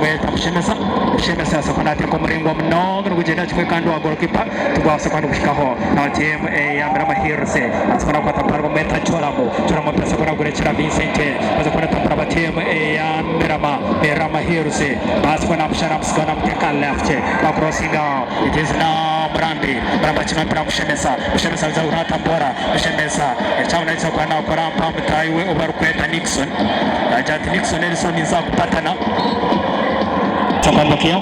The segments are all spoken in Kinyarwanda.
weta mushemesa sakonate ko muringo mnono kugenda chimwe kandi wa goalkeeper tugwasa kandi gushikaho na team ya mbere amahirse asakona kwata parwa meta choramo pesa kona gurekera Vincent azakona tapara ba team ya mbere amahirse asakona apshara mskona mteka left ba crossing out. It is now Bramba chima para mushemesa za urata bora mushemesa chauna hizo kwa na kwa rampa mtaiwe overkweta Nixon ajati Nixon Nelson inza kupatana tabandokia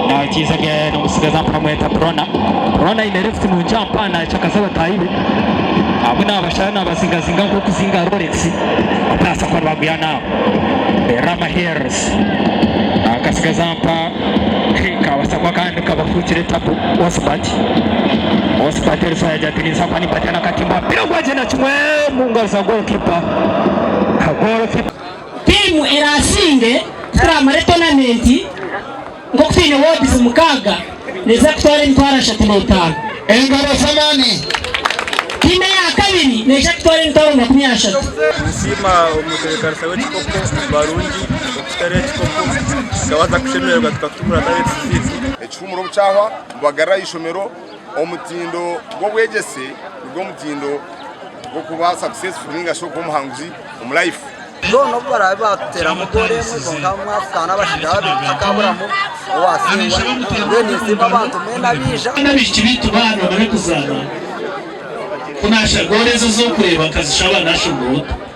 na chiza ge no musigaza para mweta Brona ile left mu jumpa na chakasaba taibe abuna abashana basingazinga nko kuzinga Rolex apasa kwa baguyana Rama Hears akasigaza mpa kawasakwa kandi kabafukire tapu Osbat elisa ajatini sakani patana katimba bila kwaje na chimwe mungu za goalkeeper timu irasinge tramare tournament ngokufine wodi mukaga neza kutwara intwara shatinetana engaro samani timu ya kabiri neza kutwara intwara 30 Nsima umutekarisa w'ikikopo barungi okutare ikikopo kawaza kushemererwa tukatumura nawe tsisi ecumuro bucahwa bagara ishomero omutindo gwo bwegese gwo mutindo gwo kuba successful ninga shoko muhanguzi life no barabatera mugore muzonga mwafana bashidabe akaburamu wasingwa bene simba abantu mena bisha n'abikibitu bana bari kuzana kunasha gore zo kureba kazishaba nasho